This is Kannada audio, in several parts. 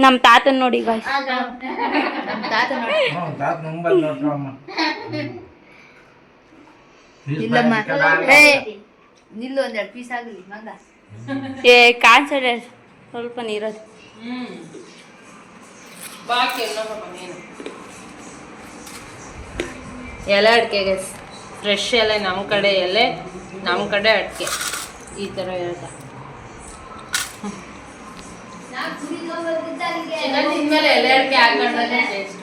ನಮ್ಮ ತಾತನ್ ನೋಡಿ ಗಾಯ್ಸ್. ನಿಲ್ಲು ಒಂದೆರಡು ಪೀಸ್ ಆಗಲಿ ಮಗ. ಕಾಣಿಸಲ್ಲ ಸ್ವಲ್ಪ ನೀರದು. ಎಲೆ ಅಡಿಕೆಗೆ ಫ್ರೆಶ್ ಎಲೆ, ನಮ್ಮ ಕಡೆ ಎಲೆ, ನಮ್ಮ ಕಡೆ ಅಡಿಕೆ ಈ ಥರ ಇರುತ್ತೆ. ಚಿಕನ್ ತಿಂದ್ಮೇಲೆ ಎಲೆ ಅಡಿಕೆ ಹಾಕೊಂಡ್ರೆ ಟೇಸ್ಟ್.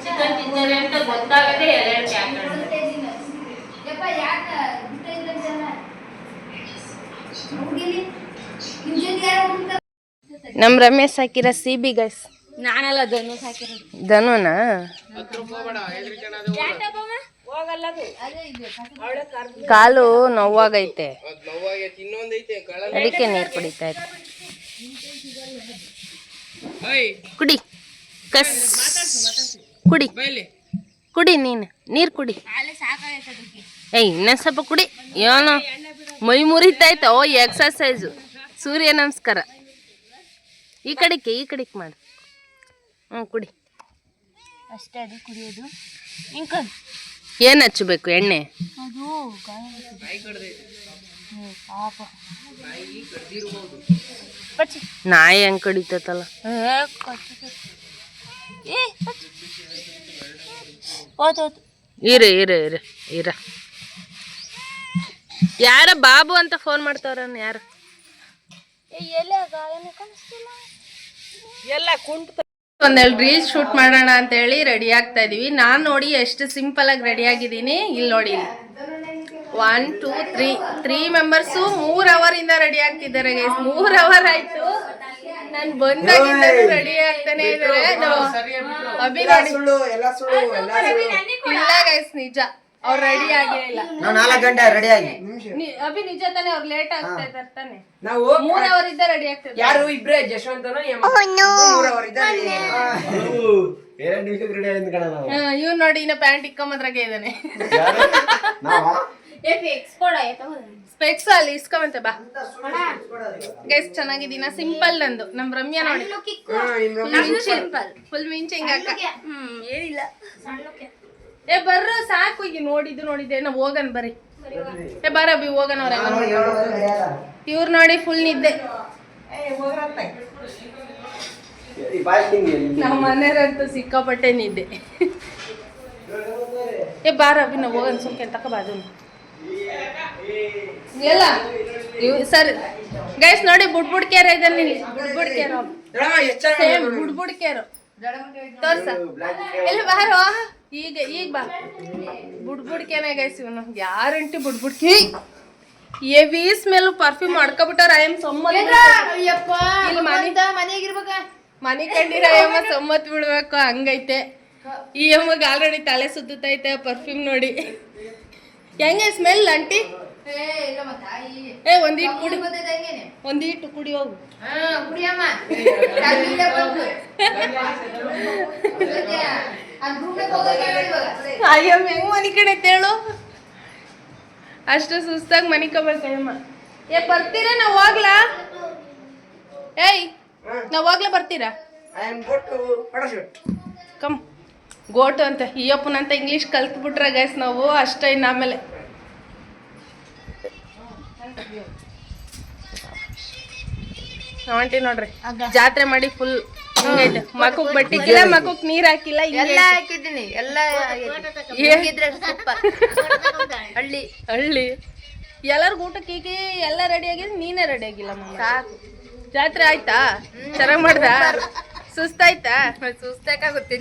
ಚಿಕನ್ ತಿಂದರೆ ಅಂತ ಗೊತ್ತಾಗದೆ ಎಲೆ ಅಡಿಕೆ ಹಾಕೊಂಡ್ರೆ. ನಮ್ಮ ರಮೇಶ್ ಹಾಕಿರೋ ಸಿಬಿ ಗೈಸ್. ನಾನೆಲ್ಲ ಧನು ಹಾಕಿರೋದು. ಧನುನಾ? ಕಾಲು ನೋವಾಗೈತೆ, ಅದಕ್ಕೆ ನೀರು ಕುಡಿತಾ ಇತ್ತು. ಕುಡಿ ಕಸ್ ಕುಡಿ ಕುಡಿ, ನೀರು ಕುಡಿ. ಇನ್ನೊಂದು ಸ್ವಲ್ಪ ಕುಡಿ. ಏನೋ ಮೈ ಮುರಿತಾಯ್ತ. ಓ ಎಕ್ಸರ್ಸೈಸು, ಸೂರ್ಯ ನಮಸ್ಕಾರ. ಈ ಕಡೆಗೆ ಮಾಡು. ಕುಡಿ ಅಷ್ಟೇ, ಅದು ಕುಡಿಯೋದು. ಏನು ಹಚ್ಚಬೇಕು ಎಣ್ಣೆ? ಅದು ನಾಯಿ ಹೆಂಗೆ ಕಡಿತೈತಲ್ಲ. ಇರ ಯಾರ ಬಾಬು ಅಂತ ಫೋನ್ ಮಾಡ್ತಾವ್ರ. ಯಾರು ಎಲ್ಲ ಕುಂಟ. ಒಂದೆರಡು ರೀಲ್ಸ್ ಶೂಟ್ ಮಾಡೋಣ ಅಂತ ಹೇಳಿ ರೆಡಿ ಆಗ್ತಾ ಇದೀವಿ. ನಾನು ನೋಡಿ ಎಷ್ಟು ಸಿಂಪಲ್ ಆಗಿ ರೆಡಿ ಆಗಿದ್ದೀನಿ. ಇಲ್ಲಿ ನೋಡಿ, 1 2 3 ಮೆಂಬರ್ಸು 3 ಅವರ್ ಇಂದ ರೆಡಿ ಆಗ್ತಿದ್ದಾರೆ ಗೈಸ್. 3 ಅವರ್ ಆಯ್ತು. ನಾನು ಬಂದಾಗಿಂದ ರೆಡಿ ಆಗ್ತಾನೆ ಇದ್ದಾರೆ. ಅಭಿ ಇಲ್ಲ ಗೈಸ್, ನಿಜ ಅವ್ರು ರೆಡಿ ಆಗಿಲ್ಲ. 4 ಗಂಟೆ ರೆಡಿ ಆಗಿ. ಅಭಿ ನಿಜ ತಾನೆ, ಅವ್ರು ಲೇಟ್ ಆಗ್ತಾ ಇದ್ದಾರೆ ತಾನೆ. ನಾವು 3 ಅವರ್ ಇದ್ದ ರೆಡಿ ಆಗ್ತಿದ್ದಾರೆ. ಯಾರು ಇಬ್ರೇ, ಜಶವಂತನ 3 ಅವರ್ ಇದ್ದ ಇವ್ ನೋಡಿ, ಇನ್ನ ಪ್ಯಾಂಟ್ ಇಕ್ಕೊಂಬದ್ರಾಗೆ ಇದ್ದಾನೆ. ಸ್ಪೆಕ್ಸ್ ಅಲ್ಲಿ ಇಸ್ಕೊಂಬಂತೆ ಬಾ ಗೈಸ್. ಚೆನ್ನಾಗಿದ್ದೀನ? ಸಿಂಪಲ್ ನಂದು. ನಮ್ ರಮ್ಯಾ ನೋಡಿ ಫುಲ್ ಮಿಂಚಿಂಗ್ ಹಾಕ. ಏನಿಲ್ಲ, ಬರ್ರ ಸಾಕು. ಈಗ ನೋಡಿದ್ದೆ ನಾವು ಹೋಗನ್ ಬರ್ರಿ. ಬರ ಬಿ ಹೋಗನ್. ಅವ್ರ ಇವ್ರು ನೋಡಿ ಫುಲ್ ನಿದ್ದೆ. ನಮ್ಮ ಮನೆಯವ್ರಂತೂ ಸಿಕ್ಕಾಪಟ್ಟೆ ನಿದ್ದೆ. ಬಾರ ಅಭಿ, ನಾವು ಹೋಗನ್. ಸುಮ್ಕೆ ತಕೋಬಾದು ಎಲ್ಲ. ಸರ್ ಗೈಸ್ ನೋಡಿ, ಬುಡ್ಬುಡ್ಕೇರ ಇದ್ದಾನೆ. ಬುಡ್ಬುಡ್ಕೇರ ಸೇಮ್ ಬುಡ್ಬುಡ್ಕೇರ ತೋರ್ಸ. ಎಲ್ಲಿ ಬಾರೋ, ಈಗ ಬಾ. ಬುಡ್ಬುಡ್ಕೇನೆ ಗೈಸ್ ಇವನು. ಗ್ಯಾರಂಟಿ ಬುಡ್ಬುಡ್ಕಿ. ಎವಿ ಸ್ಮೆಲ್ ಪರ್ಫ್ಯೂಮ್ ಮಾಡ್ಕೊಬಿಟ್ಟಾರ. ಐ ಎಮ್ ಮನೆ ಕಂಡಿರ ಅಯ್ಯಮ್ಮ ಸಮ್ಮತ್ ಬಿಡ್ಬೇಕು, ಹಂಗೈತೆ. ಈ ಅಮ್ಮಗೆ ಆಲ್ರೆಡಿ ತಲೆ ಸುತ್ತೈತೆ ಪರ್ಫ್ಯೂಮ್ ನೋಡಿ. ಹೆಂಗೆ ಸ್ಮೆಲ್ ಆಂಟಿ? ಒಂದೀಟ್ ಕುಡಿ, ಒಂದೀಟು ಕುಡಿ ಹೋಗು. ಅಯ್ಯಮ್ಮ ಹೆಂಗ್ ಮನಿ ಕಡೆ ಹೇಳು? ಅಷ್ಟು ಸುಸ್ತಾಗಿ ಮನಿಕೋಬೇಕು ಅಯ್ಯಮ್ಮ. ಬರ್ತೀರಾ? ನಾವ್ ಹೋಗ್ಲಾ? ನಾವ್ ಹೋಗ್ಲಾ, ಬರ್ತೀರಾ? ಕಮ್ ಗೋಟು ಅಂತ ಅಯ್ಯಪ್ಪನಂತ ಇಂಗ್ಲೀಷ್ ಕಲ್ತ್ಬಿಟ್ರೆ ಗೈಸ್ ನಾವು ಅಷ್ಟೇ. ಇನ್ನು ಆಮೇಲೆ ಆಂಟಿ ನೋಡ್ರಿ ಜಾತ್ರೆ ಮಾಡಿ ಫುಲ್ ಹಿಂಗೈತೆ. ಮಕ್ಕಕ್ ಬಟ್ಟಿಗಿಲ್ಲ, ಮಕ್ಕಕ್ ನೀರ್ ಹಾಕಿಲ್ಲ. ಎಲ್ಲ ಹಾಕಿದ್ದೀನಿ, ಎಲ್ಲ ಹಳ್ಳಿ ಹಳ್ಳಿ ಎಲ್ಲರಿಗೂ ಊಟಕ್ಕೆ ಈಗ ಎಲ್ಲ ರೆಡಿ ಆಗಿದೆ. ನೀನೇ ರೆಡಿ ಆಗಿಲ್ಲ. ಸಾಕು. ಜಾತ್ರೆ ಆಯ್ತಾ? ಚೆನ್ನಾಗ್ ಮಾಡ್ದ? ಸುಸ್ತಾಯ್ತಾ? ಸುಸ್ತಾಗುತ್ತೆ.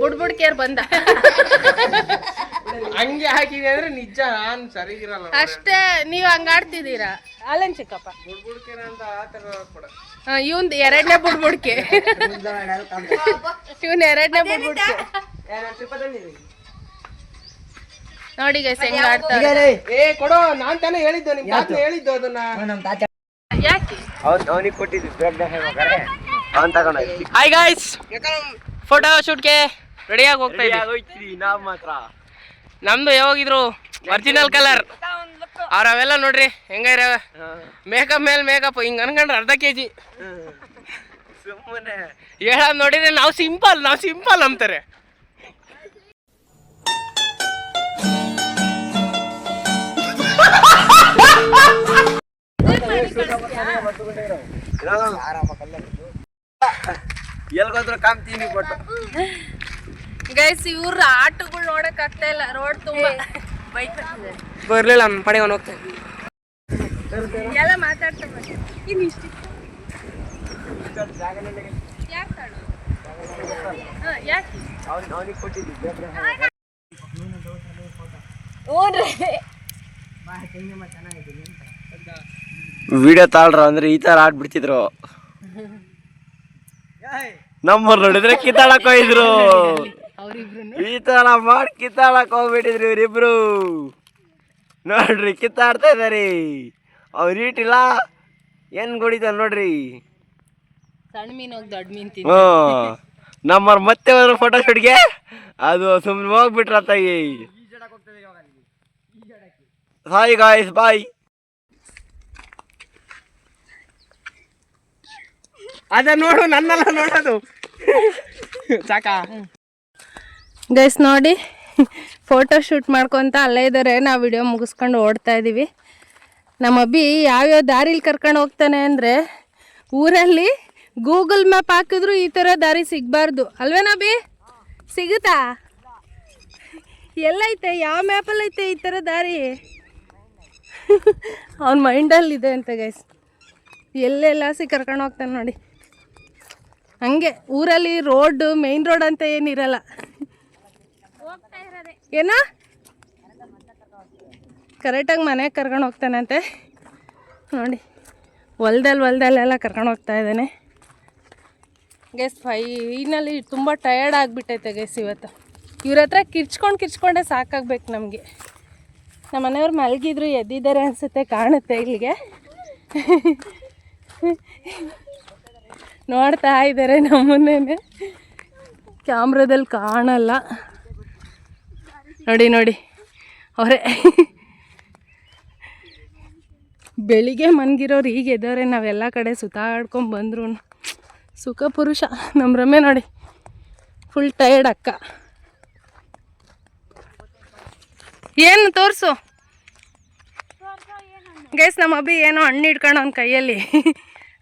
ಬುಡ್ಬುಡ್ಕೇರ್ ಬಂದ ಹಂಗೆ ಹಾಕಿದೆ ಅಂದ್ರೆ ನಿಜ ನಾನು ಸರಿಗಿರಲ್ಲ ಅಷ್ಟೇ. ನೀವ್ ಹಂಗ ಆಡ್ತಿದ್ದೀರಾ? ಅಲ್ಲೇನ್ ಚಿಕ್ಕಪ್ಪ ಬುಡ್ಬುಡ್ಕೇನ ಅಂತ ಆತರ ಕೊಡ. ಇವನ್ 2ನೇ ಬುಡ್ಬುಡ್ಕೆ. ಇವನ್ 2ನೇ ಬುಡ್ಬುಡ್ಕೆ ನೋಡಿ ಗೈಸ್ ಹೆಂಗ ಆಡ್ತಾರೆ. ಕೊಡೋ, ನಾನ್ ತಾನೇ ಹೇಳಿದ್ದು, ನಿಮ್ ತಾತ ಹೇಳಿದ್ದು ಅದನ್ನ. ಯಾಕೆ ಅವನಿಗೆ ಕೊಟ್ಟಿದ್ದು ಅವನ್ ತಗೊಂಡ. ಹಾಯ್ ಗೈಸ್, ಫೋಟೋ ಶೂಟ್ಗೆ ರೆಡಿಯಾಗಿ ಹೋಗ್ತಾ ಇದ್ದೀವಿ. ನಾವ್ ಮಾತ್ರ ನಮ್ದು ಯಾವಾಗಿದ್ರು ಒರಿಜಿನಲ್ ಕಲರ್. ಅವೆಲ್ಲ ನೋಡ್ರಿ ಹೆಂಗಿರವೆ ಮೇಕಪ್ ಮೇಲೆ ಮೇಕಪ್ ಹಿಂಗ್ ಅನ್ಕೊಂಡ್ರೆ ಅರ್ಧ kg ಸುಮ್ಮನೆ ಹೇಳೋದು ನೋಡಿದ್ರೆ ನಾವು ಸಿಂಪಲ್ ಅಂತಾರೆ. ಎಲ್ಗೋದ್ರು ಕಾಮ್ತೀನಿ ಕೊಟ್ಟು ಗೈಸ್ ಇವ್ರ ಆಟಗಳು ನೋಡಕ್ ಆಗ್ತಾ ಇಲ್ಲ, ರೋಡ್ ತುಂಬಾ ಬೈಕ್ ಬರ್ಲಿಲ್ಲ ನಮ್ಮ ಪಡೆ ಅವನು ಹೋಗ್ತೇನೆ ಎಲ್ಲ ಮಾತಾಡ್ತಾರೆ. ವಿಡಿಯೋ ತಾಳ್ರ ಅಂದ್ರೆ ಈ ತರ ಆಡ್ಬಿಡ್ತಿದ್ರು. ನಮ್ಮವ್ರು ನೋಡಿದ್ರೆ ಕಿತ್ತಾಡಕ್ ಹೋಗಿದ್ರು, ಈ ತರ ಮಾಡಿ ಕಿತ್ತಾಡಕ್ ಹೋಗ್ಬಿಟ್ಟಿದ್ರು ಇವ್ರಿಬ್ರು. ನೋಡ್ರಿ ಕಿತ್ತಾಡ್ತಾ ಇದಾರಿ. ಅವ್ರು ಈಟಿಲ್ಲ ಏನ್ ಗುಡಿತಾರ ನೋಡ್ರಿ. ಸಣ್ಣ ಮೀನು ಹೋಗಿ ದೊಡ್ಡ ಮೀನ್ ನಮ್ಮವ್ರು ಮತ್ತೆ ಹೋದ್ರು ಫೋಟೋ ಶೂಟ್ಗೆ. ಅದು ಸುಮ್ಮನೆ ಹೋಗ್ಬಿಟ್ರ ತಾಯಿ. ಹಾಯ್ ಗಾಯ್ಸ್, ಬಾಯ್. ಅದ ನೋಡು, ನನ್ನೆಲ್ಲ ನೋಡೋದು ಸಾಕಾ. ಗೈಸ್ ನೋಡಿ, ಫೋಟೋ ಶೂಟ್ ಮಾಡ್ಕೊತ ಅಲ್ಲೇ ಇದ್ದಾರೆ. ನಾವು ವಿಡಿಯೋ ಮುಗಿಸ್ಕೊಂಡು ಓಡ್ತಾ ಇದ್ದೀವಿ. ನಮ್ಮ ಅಬ್ಬಿ ಯಾವ್ಯಾವ ದಾರಿಲಿ ಕರ್ಕೊಂಡು ಹೋಗ್ತಾನೆ ಅಂದರೆ, ಊರಲ್ಲಿ ಗೂಗಲ್ ಮ್ಯಾಪ್ ಹಾಕಿದ್ರು ಈ ಥರ ದಾರಿ ಸಿಗಬಾರ್ದು ಅಲ್ವೇನಬ್ಬಿ? ಸಿಗುತ್ತಾ? ಎಲ್ಲೈತೆ, ಯಾವ ಮ್ಯಾಪಲ್ಲಿ ಐತೆ ಈ ಥರ ದಾರಿ? ಅವನ ಮೈಂಡಲ್ಲಿದೆ ಅಂತ ಗೈಸ್. ಎಲ್ಲೆಲ್ಲ ಕರ್ಕೊಂಡು ಹೋಗ್ತಾನೆ ನೋಡಿ. ಹಂಗೆ ಊರಲ್ಲಿ ರೋಡ್, ಮೇನ್ ರೋಡ್ ಅಂತ ಏನಿರಲ್ಲ. ಏನೋ ಕರೆಕ್ಟಾಗಿ ಮನೆಗೆ ಕರ್ಕೊಂಡು ಹೋಗ್ತಾನಂತೆ ನೋಡಿ. ಹೊಲ್ದಲ್ಲೆಲ್ಲ ಕರ್ಕೊಂಡು ಹೋಗ್ತಾ ಇದ್ದಾನೆ ಗೈಸ್. ಫೈನಲ್ಲಿ ತುಂಬ ಟಯರ್ಡ್ ಆಗಿಬಿಟ್ಟೈತೆ ಗೈಸ್ ಇವತ್ತು. ಇವ್ರ ಹತ್ರ ಕಿರ್ಚ್ಕೊಂಡೇ ಸಾಕಾಗ್ಬೇಕು ನಮಗೆ. ನಮ್ಮ ಮನೆಯವ್ರು ಮಲಗಿದ್ರು, ಎದ್ದಿದ್ದಾರೆ ಅನಿಸುತ್ತೆ, ಕಾಣುತ್ತೆ ಇಲ್ಲಿಗೆ. ನೋಡ್ತಾ ಇದ್ದಾರೆ ನಮ್ಮನ್ನೇನೆ, ಕ್ಯಾಮ್ರಾದಲ್ಲಿ ಕಾಣಲ್ಲ. ನೋಡಿ ಅವರೇ ಬೆಳಿಗ್ಗೆ ಮನ್ಗಿರೋರು ಈಗ ಎದ್ದವ್ರೆ. ನಾವೆಲ್ಲ ಕಡೆ ಸುತ್ತಾಡ್ಕೊಂಡು ಬಂದ್ರು ಸುಖ ಪುರುಷ. ನಮ್ಮ ರಮೆ ನೋಡಿ ಫುಲ್ ಟಯರ್ಡ್ ಅಕ್ಕ. ಏನು ತೋರಿಸು ಗೈಸ್. ನಮ್ಮ ಅಬ್ಬಿ ಏನೋ ಹಣ್ಣು ಹಿಡ್ಕೊಂಡು ಅವ್ನ ಕೈಯಲ್ಲಿ,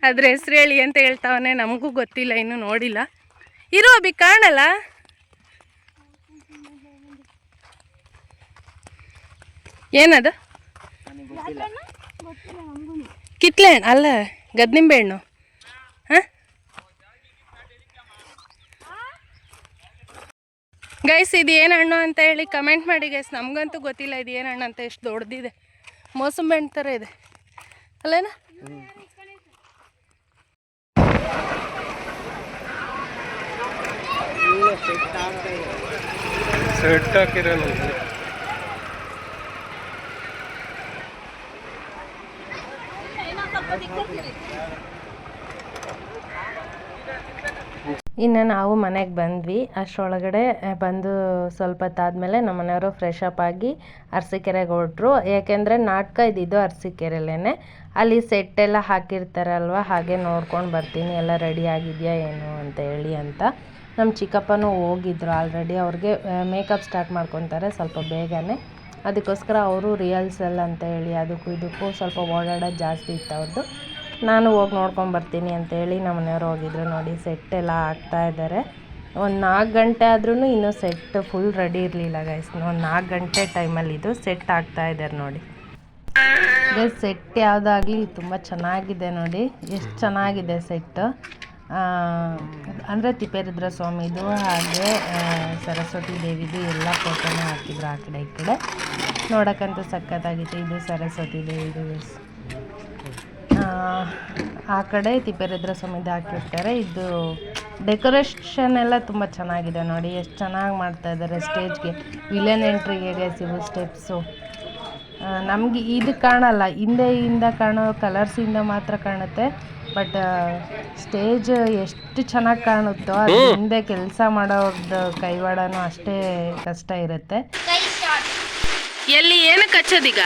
ಅದ್ರ ಹೆಸ್ರು ಹೇಳಿ ಅಂತ ಹೇಳ್ತಾವನೆ. ನಮಗೂ ಗೊತ್ತಿಲ್ಲ, ಇನ್ನೂ ನೋಡಿಲ್ಲ. ಇರೋ ಅಬ್ಬಿ, ಕಾಣಲ್ಲ. ಏನದು? ಕಿತ್ಲೆ ಹಣ್ಣು ಅಲ್ಲ, ಗದ್ನಿಂಬೆ ಹಣ್ಣು. ಹಾಂ ಗೈಸ್, ಇದು ಏನು ಹಣ್ಣು ಅಂತ ಹೇಳಿ ಕಮೆಂಟ್ ಮಾಡಿ ಗೈಸ್. ನಮಗಂತೂ ಗೊತ್ತಿಲ್ಲ ಇದು ಏನು ಹಣ್ಣು ಅಂತ. ಎಷ್ಟು ದೊಡ್ಡದಿದೆ, ಮೋಸಂಬಿ ಹಣ್ಣು ಥರ ಇದೆ ಅಲ್ಲೇನ? ಸೆಟ್ ಹಾಕಿರಲ್ಲ. ಇನ್ನು ನಾವು ಮನೆಗೆ ಬಂದ್ವಿ. ಅಷ್ಟರೊಳಗಡೆ ಬಂದು ಸ್ವಲ್ಪ ಹೊತ್ತಾದಮೇಲೆ ನಮ್ಮ ಮನೆಯವರು ಫ್ರೆಶ್ ಅಪ್ ಆಗಿ ಅರಸೀಕೆರೆಗೆ ಹೊರಟ್ರು. ಯಾಕೆಂದರೆ ನಾಟಕ ಇದ್ದಿದ್ದು ಅರಸೀಕೆರೆಯಲ್ಲೇ. ಅಲ್ಲಿ ಸೆಟ್ಟೆಲ್ಲ ಹಾಕಿರ್ತಾರಲ್ವ, ಹಾಗೆ ನೋಡ್ಕೊಂಡು ಬರ್ತೀನಿ ಎಲ್ಲ ರೆಡಿ ಆಗಿದೆಯಾ ಏನು ಅಂತ ಹೇಳಿ ಅಂತ. ನಮ್ಮ ಚಿಕ್ಕಪ್ಪನೂ ಹೋಗಿದ್ರು ಆಲ್ರೆಡಿ. ಅವ್ರಿಗೆ ಮೇಕಪ್ ಸ್ಟಾರ್ಟ್ ಮಾಡ್ಕೊತಾರೆ ಸ್ವಲ್ಪ ಬೇಗನೆ. ಅದಕ್ಕೋಸ್ಕರ ಅವರು ರಿಯಲ್ಸಲ್ ಅಂತ ಹೇಳಿ ಅದಕ್ಕೂ ಇದಕ್ಕೂ ಸ್ವಲ್ಪ ಓಡಾಡೋದು ಜಾಸ್ತಿ ಇತ್ತು ಅವ್ರದ್ದು. ನಾನು ಹೋಗಿ ನೋಡ್ಕೊಂಬರ್ತೀನಿ ಅಂತೇಳಿ ನಮ್ಮ ಮನೆಯವರು ಹೋಗಿದ್ರು. ನೋಡಿ ಸೆಟ್ಟೆಲ್ಲ ಹಾಕ್ತಾಯಿದ್ದಾರೆ. ಒಂದು 4 ಗಂಟೆ ಆದ್ರೂ ಇನ್ನೂ ಸೆಟ್ ಫುಲ್ ರೆಡಿ ಇರಲಿಲ್ಲ ಗೈಸ್. ಒಂದು 4 ಗಂಟೆ ಟೈಮಲ್ಲಿ ಇದು ಸೆಟ್ ಹಾಕ್ತಾಯಿದ್ದಾರೆ ನೋಡಿ ಗೈಸ್. ಸೆಟ್ ಯಾವುದಾಗಲಿ ತುಂಬ ಚೆನ್ನಾಗಿದೆ ನೋಡಿ, ಎಷ್ಟು ಚೆನ್ನಾಗಿದೆ ಸೆಟ್ಟು. ಅಂದರೆ ತಿಪ್ಪೇರುದ್ರ ಸ್ವಾಮಿದು ಹಾಗೆ ಸರಸ್ವತಿ ದೇವಿದು ಎಲ್ಲ ಫೋಟೋನ ಹಾಕಿದ್ರು ಆ ಕಡೆ ಈ ಕಡೆ. ನೋಡೋಕ್ಕಂತೂ ಸಖತ್ತಾಗಿತ್ತು. ಇದು ಸರಸ್ವತಿ ದೇವಿದು, ಆ ಕಡೆ ತಿಪ್ಪೇರುದ್ರ ಸ್ವಾಮಿದು ಹಾಕಿರ್ತಾರೆ. ಇದು ಡೆಕೋರೇಷನ್ ಎಲ್ಲ ತುಂಬ ಚೆನ್ನಾಗಿದೆ ನೋಡಿ, ಎಷ್ಟು ಚೆನ್ನಾಗಿ ಮಾಡ್ತಾಯಿದ್ದಾರೆ. ಸ್ಟೇಜ್ಗೆ ವಿಲನ್ ಎಂಟ್ರಿಗೆ ಇವು ಸ್ಟೆಪ್ಸು ನಮಗೆ ಇದು ಕಾಣಲ್ಲ, ಹಿಂದೆಯಿಂದ ಕಾಣೋ ಕಲರ್ಸಿಂದ ಮಾತ್ರ ಕಾಣುತ್ತೆ. ಬಟ್ ಸ್ಟೇಜ್ ಎಷ್ಟು ಚೆನ್ನಾಗಿ ಕಾಣುತ್ತೋ ಅದು ಹಿಂದೆ ಕೆಲಸ ಮಾಡೋದು ಕೈವಾಡನೂ ಅಷ್ಟೇ ಕಷ್ಟ ಇರುತ್ತೆ. ಎಲ್ಲಿ ಏನಕ್ಕೆ ಹಚ್ಚೋದೀಗ?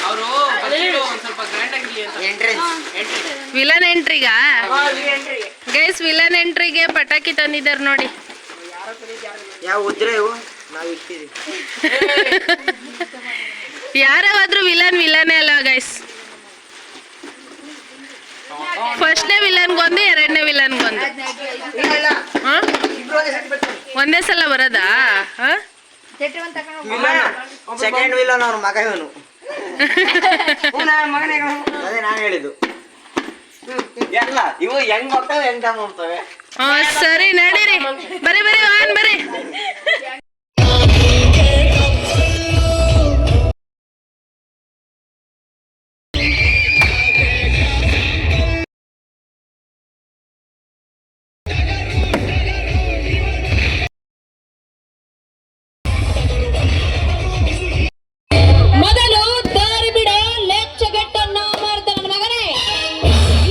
ಅವರು ಒಂದ್ ಸ್ವಲ್ಪ ಗ್ರ್ಯಾಂಡ್ ಆಗಿರ್ಲಿ ಅಂತ. ವಿಲನ್ ಎಂಟ್ರಿಗ ಗೈಸ್, ವಿಲನ್ ಎಂಟ್ರಿಗೆ ಪಟಾಕಿ ತಂದಿದ್ದಾರೆ ನೋಡಿ. ಯಾವ ಉದ್ರೆ ಇವು ನಾವು ಇಟ್ಟಿದ್ದೀವಿ. ಯಾರಾದ್ರೂ ವಿಲನೇ ಅಲ್ವಾ ಗೈಸ್? ಫಸ್ಟ್ನೇ ವಿಲನ್ಗೊಂದು, ಎರಡನೇ ವಿಲನ್ಗೊಂದು. ಒಂದೇ ಸಲ ಬರೋದಾ? ಸೆಕೆಂಡ್ ವಿಲನ್ ಅವ್ರ ಮಗ ಇವನು. ಅದೇ ನಾನು ಹೇಳಿದ್ದು. ಎಲ್ಲ ಇವು ಹೆಂಗ್ ಮಾಡ್ತವೆ ಹೆಂಗ್ ಡಮ್ ಮಾಡ್ತವೆ. ಸರಿ ನಡೀರಿ, ಬರೀ ವಾನ್ ಬರೀ. ಮೊದಲು ದಾರಿ ಬಿಡ ಲೆಚ್ಚಗಟ್ಟನ್ನ ಮಾರ್ದ ನನ್ನ ಮಗನೇ.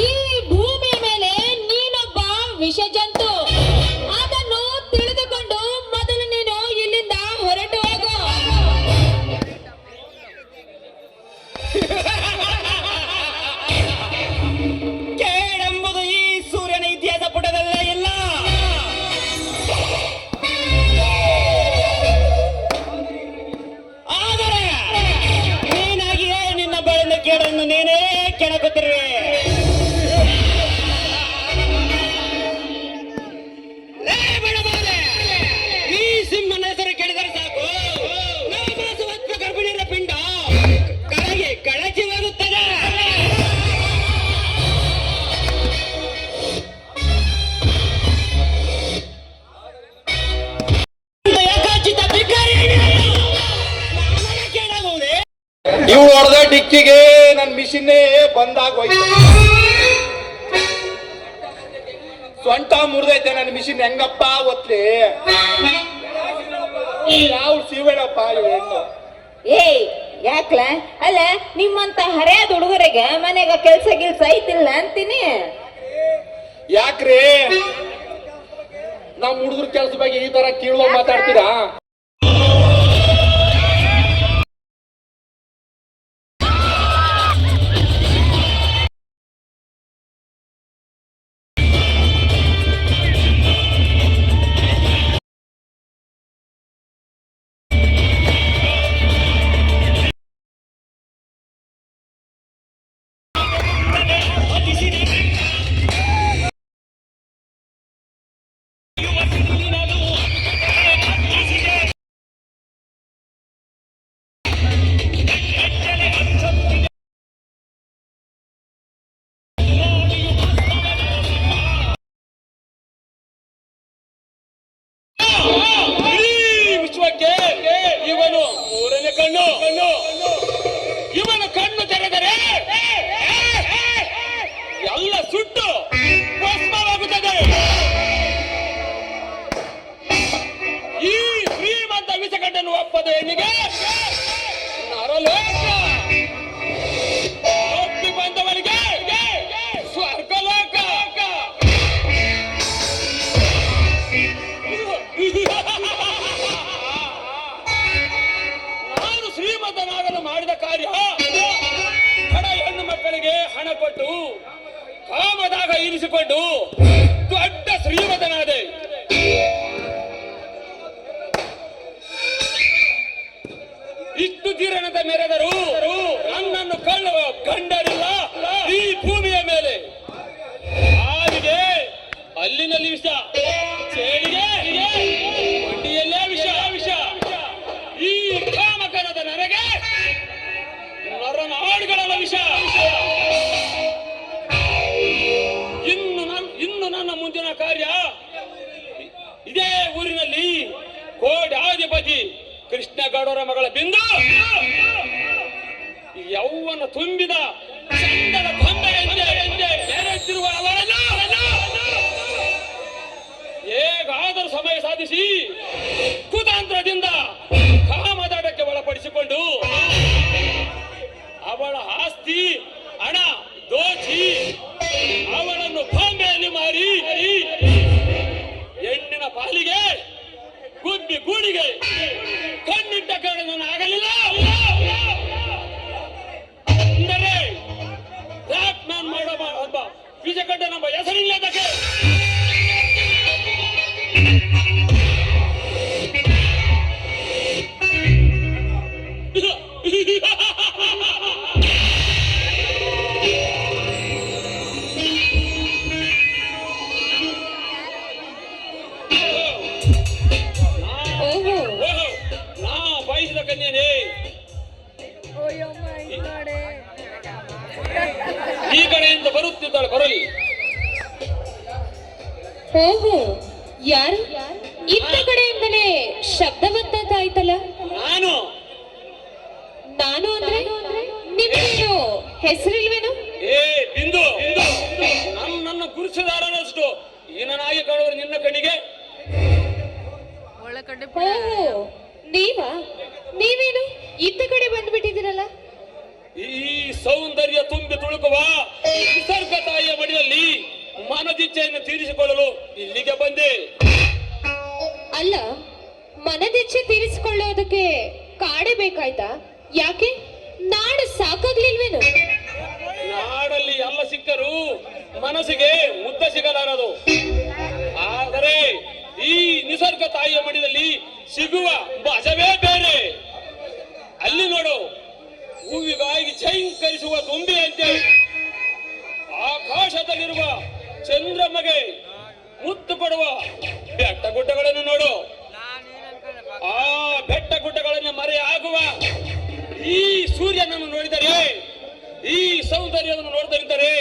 ಈ ಭೂಮಿಯ ಮೇಲೆ ನೀನೊಬ್ಬ ವಿಷ ಜಂತು. ಅದನ್ನು ತಿಳಿದುಕೊಂಡು ಮೊದಲು ನೀನು ಇಲ್ಲಿಂದ ಹೊರಟು ಹೋಗು. ಕೇಳೆಂಬುದು ಈ ಸೂರ್ಯನ ಇತಿಹಾಸ ಪುಟದಲ್ಲೇ ಇಲ್ಲ. ಆದರೆ ನೀನಾಗಿಯೇ ನಿನ್ನ ಬಳಿಂದ ಕೇಳನ್ನು ನೀನೇ ಕೆಣಕುತ್ತಿರುವೆ. ಈ ಸಿಂಹನ ಹೆಸರು ಕೇಳಿದರೆ ಸಾಕು, ನಾಮಾಸುವತ್ವ ಗರ್ಭಿಣಿಯರ ಪಿಂಡ ಕಳಚಿ ಹೋಗುತ್ತದೆ. ಇವು ಹೊಡೆದ ಡಿಕ್ಕಿಗೆ ನನ್ನ ಮಿಷಿನ್ನೇ ಬಂದಾಗೋಯ್ತು. ಸೊಂಟ ಮುರಿದೈತೆ ನನ್ನ ಮಿಷಿನ್. ಹೆಂಗಪ್ಪ ಒತ್ಲಿ? ಯಾವ ಶಿವಣ್ಣಪ್ಪ ಇವೇನು? ಯಾಕ್ಲ ಅಲ್ಲ, ನಿಮ್ಮಂತ ಹರಿಯಾದ ಹುಡುಗರಿಗೆ ಮನೆಗ ಕೆಲ್ಸ ಐತಿಲ್ಲ ಅಂತೀನಿ. ಯಾಕ್ರಿ ನಮ್ಮ ಹುಡುಗರ ಕೆಲಸ ಬಗ್ಗೆ ಈ ತರ ಕೀಳುವ ಮಾತಾಡ್ತೀರಾ? ವಿಶ್ವಕ್ಕೆ ಇವನು ಮೂರನೇ ಕಣ್ಣು. ಇವನ ಕಣ್ಣು ತೆರೆದರೆ ಎಲ್ಲ ಸುಟ್ಟು ಭಸ್ಮವಾಗುತ್ತದೆ. ಈ ಶ್ರೀಮಂತ ವಿಷಕಂಠನು ಒಪ್ಪದ ಹೆಣ್ಣಿಗೆ ನರಲೋಕ, ಒಪ್ಪಿ ಬಂದವನಿಗೆ ಸ್ವರ್ಗಲೋಕ. ನಾನು ಶ್ರೀಮಂತನಾಗಲು ಮಾಡಿದ ಕಾರ್ಯ ಹಣ ಹೆಣ್ಣು ಮಕ್ಕಳಿಗೆ ಹಣ ಕೊಟ್ಟು ಕಾಮದಾಗ ಇರಿಸಿಕೊಂಡು ದೊಡ್ಡ ಶ್ರೀಮಂತನಾದೆ. ಇಷ್ಟು ತೀರನದ ಮೆರೆದರು ನನ್ನನ್ನು ಕಳ್ಳುವ ಗಂಡರಿಲ್ಲ ಈ ಭೂಮಿಯ ಮೇಲೆ. ಹಾವಿಗೆ ಅಲ್ಲಿನಲ್ಲಿ ವಿಷ, ಚೇಳಿಗೆ ಮಂಡಿಯಲ್ಲೇ ವಿಷ. ಈ ಕಾಮಕನದ ನನಗೆ ನರನಾಡುಗಳ ವಿಷ. ಇನ್ನು ನನ್ನ ಮುಂದಿನ ಕಾರ್ಯ ಇದೇ ಊರಿನಲ್ಲಿ ಕೋಟ್ಯಾಧಿಪತಿ ಕೃಷ್ಣಗೌಡರ ಮಗಳ ಬಿಂದು ಯೌವನ ತುಂಬಿದ ಚಂದದ ಕೊಂಬೆಯಂತೆ ನೆರೆದಿರುವ ಅವರನ್ನು ಹೇಗಾದರೂ ಸಮಯ ಸಾಧಿಸಿ ಕುತಂತ್ರದಿಂದ ಕಾಮದಾಟಕ್ಕೆ ಒಳಪಡಿಸಿಕೊಂಡು ಅವಳ ಆಸ್ತಿ ಹಣ ದೋಚಿ ಅವಳನ್ನು ಬಾಂಬೆಯಲ್ಲಿ ಮಾರಿ ಹೆಣ್ಣಿನ ಪಾಲಿಗೆ ಗುಬ್ಬಿ ಗೂಡಿಗೆ ಕಣ್ಣಿಟ್ಟ ಕಡೆ ನಾನು ಆಗಲಿಲ್ಲ. ಅರ್ಧವಂತ ಅಂತ ಆಯ್ತಲ್ಲ. ನಾನು ನಾನು ಅಂದ್ರೆ ನಿಮ್ಗೇನು ಹೆಸರಿಲ್ವೇನು? ಏ ಬಿಂದು ನನ್ನ ಗುರುಸಿದಾರನಷ್ಟು ಏನನಾಗಿ ಕಾಣುವರು ನಿನ್ನ ಕಣ್ಣಿಗೆ? ಒಳಗಡೆ ಓ ನೀವಾ? ನೀವೇನು ಇತ್ತ ಕಡೆ ಬಂದ್ಬಿಟ್ಟಿದ್ದೀರಲ್ಲ? ಈ ಸೌಂದರ್ಯ ತುಂಬಿ ತುಳುಕುವ ನಿಸರ್ಗ ತಾಯಿಯ ಮಡಿಯಲ್ಲಿ ಮನದಿಚ್ಛೆಯನ್ನು ತೀರಿಸಿಕೊಳ್ಳಲು ಇಲ್ಲಿಗೆ ಬಂದೆ. ಅಲ್ಲ, ಮನದಿಚ್ಛೆ ತೀರಿಸಿಕೊಳ್ಳೋದಕ್ಕೆ ಕಾಡೆ ಬೇಕಾಯ್ತಾ? ಯಾಕೆ ನಾಡು ಸಾಕಾಗ್ಲಿಲ್ವೇನು? ನಾಡಲ್ಲಿ ಎಲ್ಲ ಸಿಕ್ಕರೂ ಮನಸ್ಸಿಗೆ ಮುದ್ದ ಸಿಗಲಾರದು. ಆದರೆ ಈ ನಿಸರ್ಗ ತಾಯಿಯ ಮಡಿಯಲ್ಲಿ ಸಿಗುವ ಮಜವೇ ಬೇರೆ. ಅಲ್ಲಿ ನೋಡು, ಹೂವಿಗಾಗಿ ಝೈಂಕರಿಸುವ ದುಂಬಿಯಂತೆ ಆಕಾಶದಲ್ಲಿರುವ ಚಂದ್ರಮಗೆ ಮುತ್ತು ಕೊಡುವ ಬೆಟ್ಟ ಗುಡ್ಡಗಳನ್ನು ನೋಡು. ಆ ಬೆಟ್ಟ ಗುಡ್ಡಗಳನ್ನು ಮರೆಯಾಗುವ ಈ ಸೂರ್ಯನನ್ನು ನೋಡಿದರೆ, ಈ ಸೌಂದರ್ಯವನ್ನು ನೋಡಿದರೆ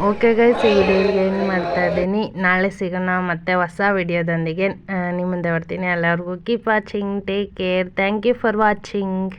ಓಕೆ ಗೈಸ್, ಈ ವಿಡಿಯೋಗೆ ಏನು ಮಾಡ್ತಾ ಇದ್ದೀನಿ. ನಾಳೆ ಸಿಗೋಣ ಮತ್ತೆ ಹೊಸ ವಿಡಿಯೋದೊಂದಿಗೆ ನಿಮ್ಮ ಮುಂದೆ ಬರ್ತೀನಿ. ಎಲ್ಲರಿಗೂ keep watching, take care, thank you for watching.